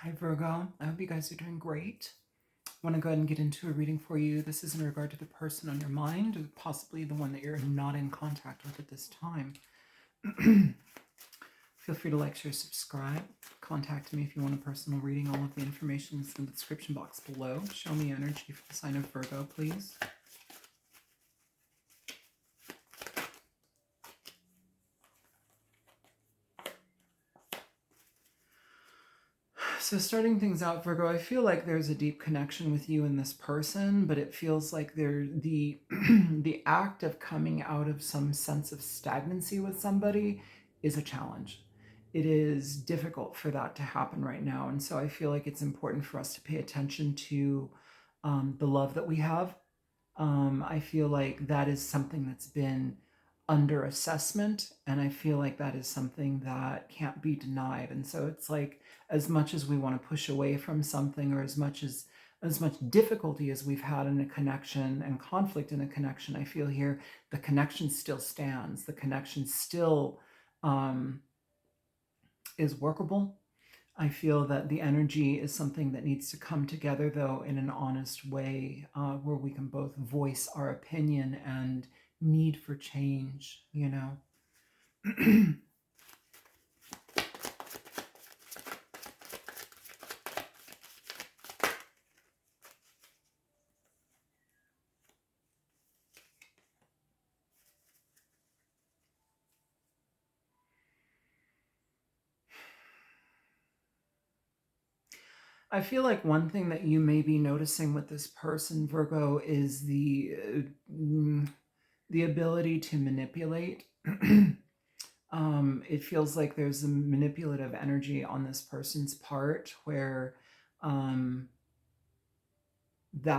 Hi Virgo, I hope you guys are doing great. I want to go ahead and get into a reading for you. This is in regard to the person on your mind, or possibly the one that you're not in contact with at this time. Feel free to like, share, subscribe. Contact me if you want a personal reading. All of the information is in the description box below. Show me energy for the sign of Virgo, please. So starting things out, Virgo, I feel like there's a deep connection with you and this person, but it feels like the the act of coming out of some sense of stagnancy with somebody is a challenge. It is difficult for that to happen right now, and so I feel like it's important for us to pay attention to the love that we have. I feel like that is something that's been under assessment, and I feel like that is something that can't be denied. And so it's like, as much as we want to push away from something, or as much difficulty as we've had in a connection and conflict in a connection, I feel here the connection still stands. The connection still is workable. I feel that the energy is something that needs to come together, though, in an honest way, where we can both voice our opinion and need for change, you know? I feel like one thing that you may be noticing with this person, Virgo, is the ability to manipulate. It feels like there's a manipulative energy on this person's part where that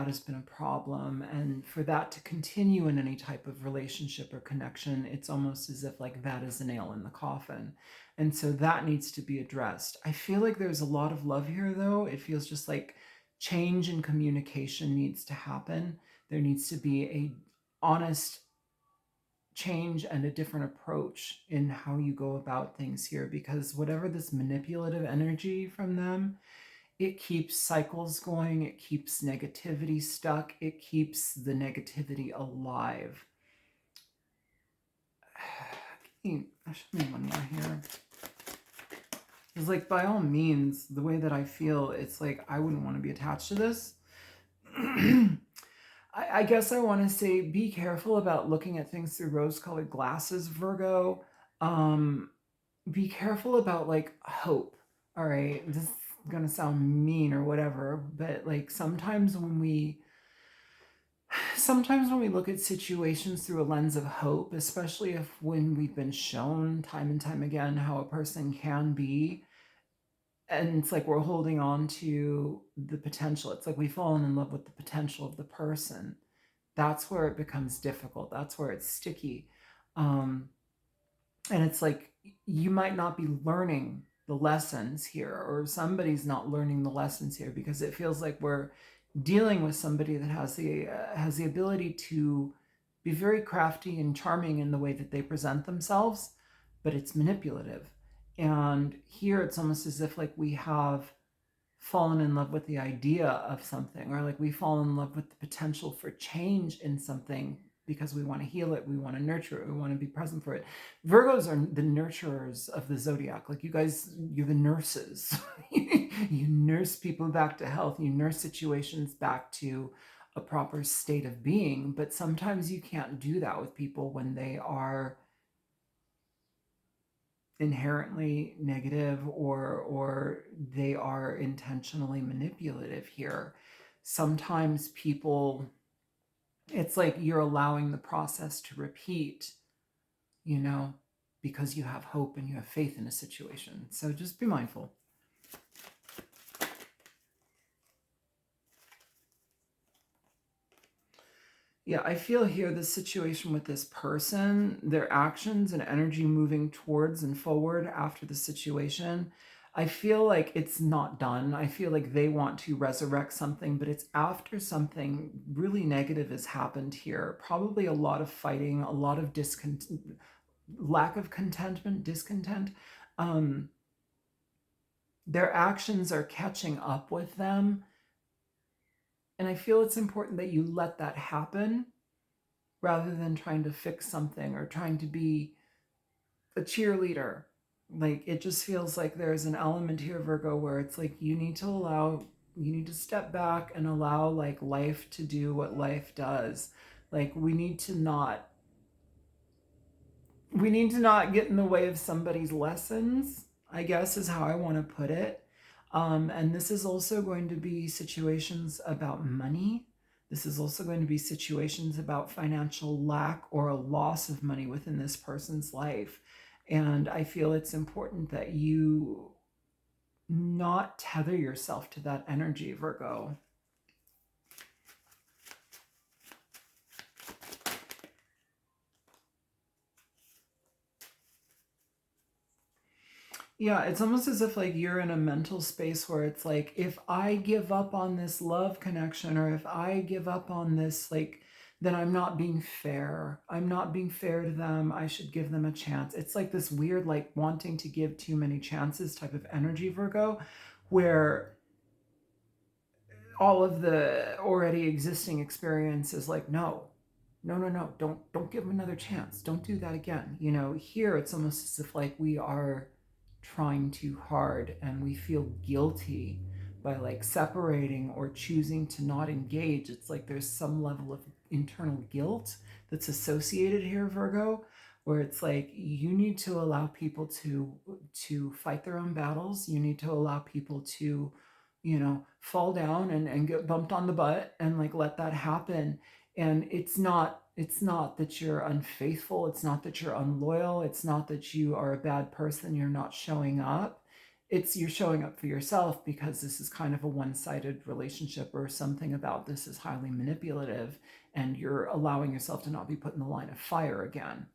has been a problem, and for that to continue in any type of relationship or connection, it's almost as if like that is a nail in the coffin, and so that needs to be addressed. I feel like there's a lot of love here, though. It feels just like change in communication needs to happen. There needs to be a honest change and a different approach in how you go about things here, because whatever this manipulative energy from them, it keeps cycles going, it keeps negativity stuck, it keeps the negativity alive. I should need one more here. It's like, by all means, the way that I feel, it's like I wouldn't want to be attached to this. I guess I want to say, be careful about looking at things through rose-colored glasses, Virgo. Be careful about like hope. All right, this is gonna sound mean or whatever, but like sometimes when we look at situations through a lens of hope, especially if when we've been shown time and time again how a person can be, and it's like we're holding on to the potential. It's like we've fallen in love with the potential of the person. That's where it becomes difficult. That's where it's sticky. Um, and it's like you might not be learning the lessons here, or somebody's not learning the lessons here, because it feels like we're dealing with somebody that has the ability to be very crafty and charming in the way that they present themselves, but it's manipulative. And here it's almost as if like we have fallen in love with the idea of something, or like we fall in love with the potential for change in something, because we want to heal it, we want to nurture it, we want to be present for it. Virgos are the nurturers of the zodiac. Like, you guys, you're the nurses. You nurse people back to health, you nurse situations back to a proper state of being, but sometimes you can't do that with people when they are inherently negative, or they are intentionally manipulative here. Sometimes people, it's like you're allowing the process to repeat, you know, because you have hope and you have faith in a situation. So just be mindful. Yeah, I feel here the situation with this person, their actions and energy moving towards and forward after the situation, I feel like it's not done. I feel like they want to resurrect something, but it's after something really negative has happened here. Probably a lot of fighting, a lot of lack of contentment, discontent. Um, Their actions are catching up with them. And I feel it's important that you let that happen rather than trying to fix something or trying to be a cheerleader. Like, it just feels like there's an element here, Virgo, where it's like you need to step back and allow like life to do what life does. Like, we need to not get in the way of somebody's lessons, I guess is how I want to put it. And this is also going to be situations about money. This is also going to be situations about financial lack or a loss of money within this person's life. And I feel it's important that you not tether yourself to that energy, Virgo. Yeah, it's almost as if like you're in a mental space where it's like, if I give up on this love connection, or if I give up on this, like, then I'm not being fair. I'm not being fair to them. I should give them a chance. It's like this weird, like wanting to give too many chances type of energy, Virgo, where all of the already existing experience is like, no, no, no, no, don't give them another chance. Don't do that again. You know, here it's almost as if like we are trying too hard and we feel guilty by like separating or choosing to not engage. It's like there's some level of internal guilt that's associated here, Virgo, where it's like you need to allow people to fight their own battles. You need to allow people to, fall down and get bumped on the butt and like let that happen. And it's not that you're unfaithful, it's not that you're unloyal, it's not that you are a bad person, you're not showing up. It's you're showing up for yourself because this is kind of a one-sided relationship, or something about this is highly manipulative, and you're allowing yourself to not be put in the line of fire again.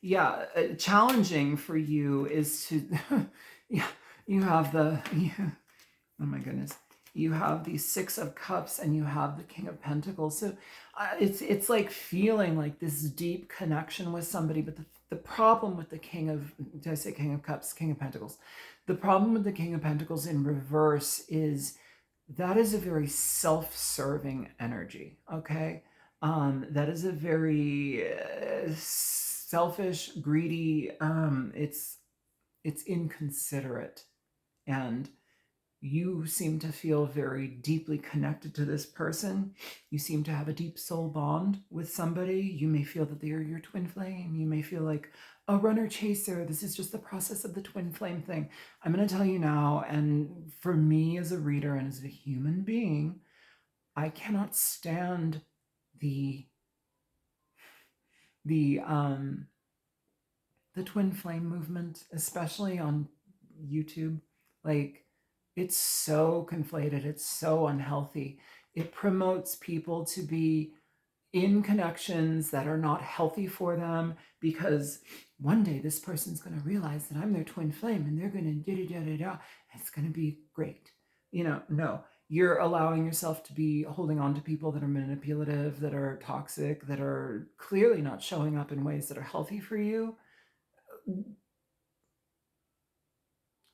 Yeah, challenging for you is to yeah, you have oh my goodness, you have the Six of Cups and you have the King of Pentacles. So it's like feeling like this deep connection with somebody. But the problem with the did I say King of Cups, King of Pentacles? The problem with the King of Pentacles in reverse is that is a very self-serving energy, okay? That is a very selfish, greedy, it's inconsiderate. And you seem to feel very deeply connected to this person. You seem to have a deep soul bond with somebody. You may feel that they are your twin flame. You may feel like a runner chaser. This is just the process of the twin flame thing. I'm going to tell you now, and for me as a reader and as a human being, I cannot stand the the um the twin flame movement, especially on YouTube. Like, it's so conflated, it's so unhealthy. It promotes people to be in connections that are not healthy for them, because one day this person's going to realize that I'm their twin flame and they're going to da da da da da. It's going to be great. No, you're allowing yourself to be holding on to people that are manipulative, that are toxic, that are clearly not showing up in ways that are healthy for you.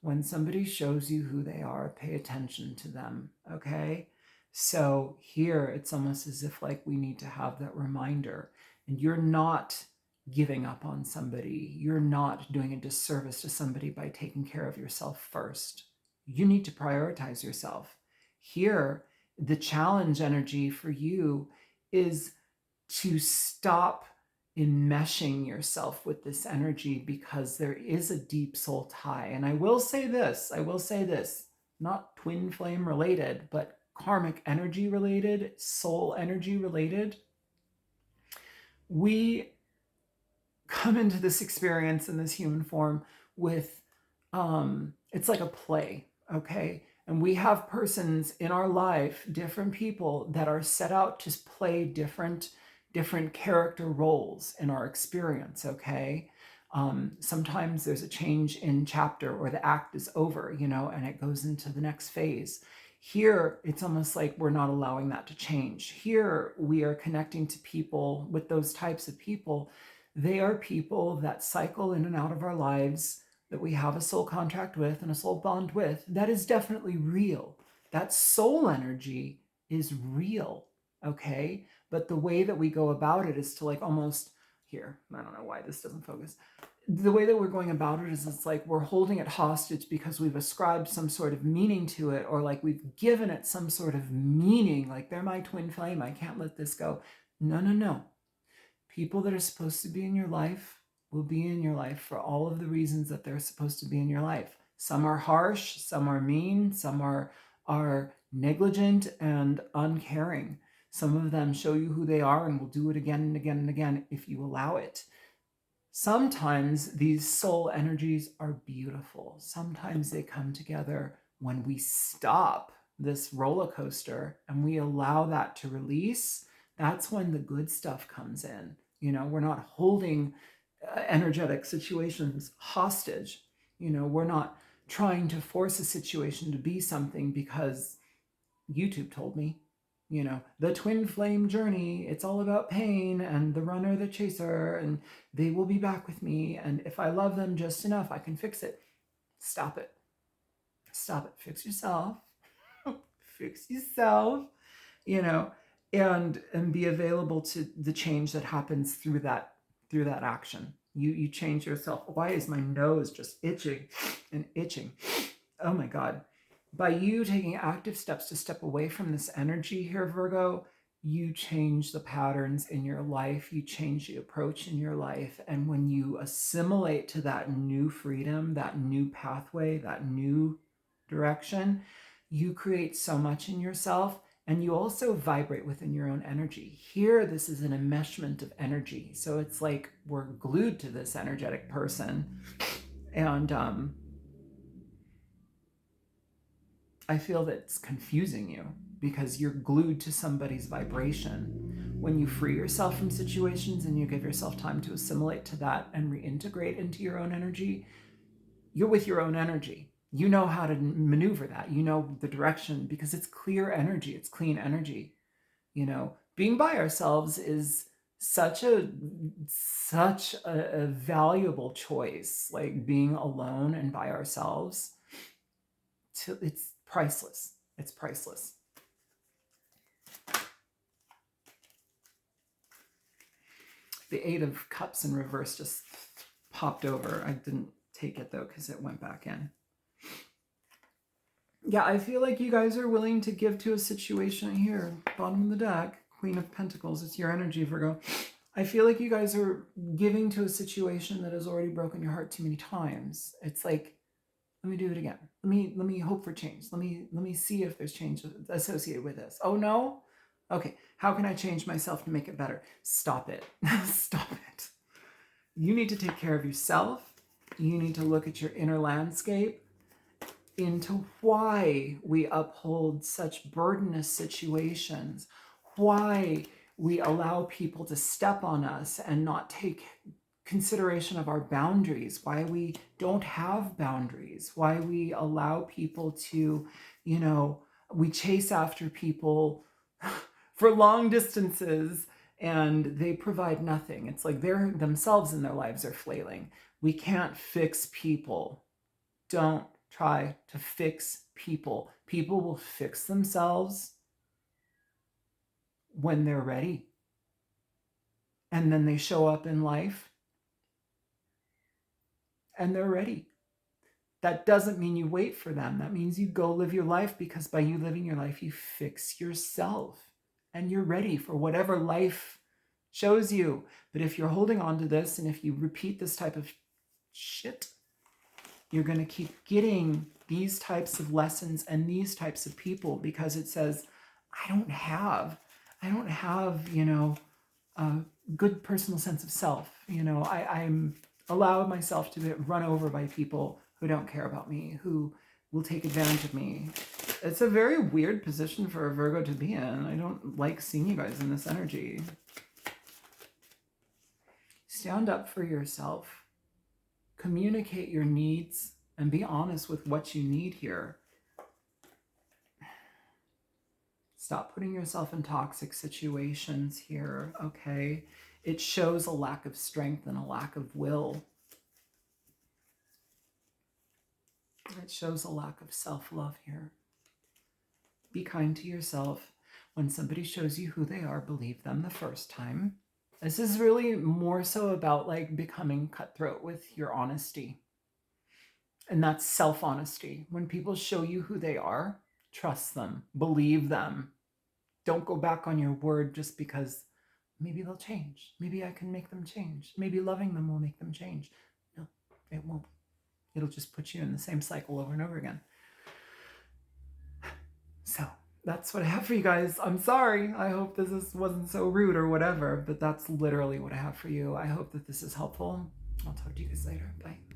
When somebody shows you who they are, pay attention to them, okay? So here it's almost as if like we need to have that reminder. And you're not giving up on somebody. You're not doing a disservice to somebody by taking care of yourself first. You need to prioritize yourself. Here, the challenge energy for you is to stop enmeshing yourself with this energy, because there is a deep soul tie. And I will say this, not twin flame related, but karmic energy related, soul energy related. We come into this experience in this human form with, it's like a play, okay? And we have persons in our life, different people that are set out to play different character roles in our experience, okay? Sometimes there's a change in chapter, or the act is over, and it goes into the next phase. Here, it's almost like we're not allowing that to change. Here, we are connecting to people with those types of people. They are people that cycle in and out of our lives that we have a soul contract with and a soul bond with, that is definitely real. That soul energy is real, okay? But the way that we go about it is to like almost, here, I don't know why this doesn't focus. The way that we're going about it is it's like we're holding it hostage because we've ascribed some sort of meaning to it, or like we've given it some sort of meaning, like they're my twin flame, I can't let this go. No, no, no. People that are supposed to be in your life will be in your life for all of the reasons that they're supposed to be in your life. Some are harsh, some are mean, some are negligent and uncaring. Some of them show you who they are and will do it again and again and again if you allow it. Sometimes these soul energies are beautiful. Sometimes they come together when we stop this roller coaster and we allow that to release. That's when the good stuff comes in. You know, we're not holding energetic situations hostage. You know, we're not trying to force a situation to be something because YouTube told me. You know, the twin flame journey, it's all about pain and the runner, the chaser, and they will be back with me. And if I love them just enough, I can fix it. Stop it. Stop it. Fix yourself. Fix yourself, you know, and be available to the change that happens through that action. You change yourself. Why is my nose just itching and itching? Oh my God. By you taking active steps to step away from this energy here, Virgo, you change the patterns in your life, you change the approach in your life. And when you assimilate to that new freedom, that new pathway, that new direction, you create so much in yourself, and you also vibrate within your own energy. Here, this is an enmeshment of energy. So it's like we're glued to this energetic person. And I feel that it's confusing you because you're glued to somebody's vibration. When you free yourself from situations and you give yourself time to assimilate to that and reintegrate into your own energy, you're with your own energy. You know how to maneuver that. You know the direction because it's clear energy. It's clean energy. You know, being by ourselves is such a valuable choice. Like being alone and by ourselves, it's priceless. It's priceless. The Eight of Cups in reverse just popped over. I didn't take it though because it went back in. Yeah, I feel like you guys are willing to give to a situation here. Bottom of the deck, Queen of Pentacles. It's your energy, Virgo. I feel like you guys are giving to a situation that has already broken your heart too many times. It's like, let me do it again. Let me hope for change. Let me see if there's change associated with this. Oh no? Okay, how can I change myself to make it better? Stop it. Stop it. You need to take care of yourself. You need to look at your inner landscape into why we uphold such burdenous situations, why we allow people to step on us and not take consideration of our boundaries, why we don't have boundaries, why we allow people to, you know, we chase after people for long distances and they provide nothing. It's like they're themselves in their lives are flailing. We can't fix people. Don't try to fix people. People will fix themselves when they're ready. And then they show up in life and they're ready. That doesn't mean you wait for them. That means you go live your life, because by you living your life, you fix yourself and you're ready for whatever life shows you. But if you're holding on to this and if you repeat this type of shit, you're going to keep getting these types of lessons and these types of people, because it says, I don't have, you know, a good personal sense of self. You know, I'm allowed myself to get run over by people who don't care about me, who will take advantage of me. It's a very weird position for a Virgo to be in. I don't like seeing you guys in this energy. Stand up for yourself. Communicate your needs and be honest with what you need here. Stop putting yourself in toxic situations here, okay? It shows a lack of strength and a lack of will. it shows a lack of self-love here. Be kind to yourself. When somebody shows you who they are, believe them the first time. This is really more so about like becoming cutthroat with your honesty. And that's self-honesty. When people show you who they are, trust them, believe them. Don't go back on your word just because maybe they'll change. Maybe I can make them change. Maybe loving them will make them change. No, it won't. It'll just put you in the same cycle over and over again. So that's what I have for you guys. I'm sorry. I hope wasn't so rude or whatever, but that's literally what I have for you. I hope that this is helpful. I'll talk to you guys later. Bye.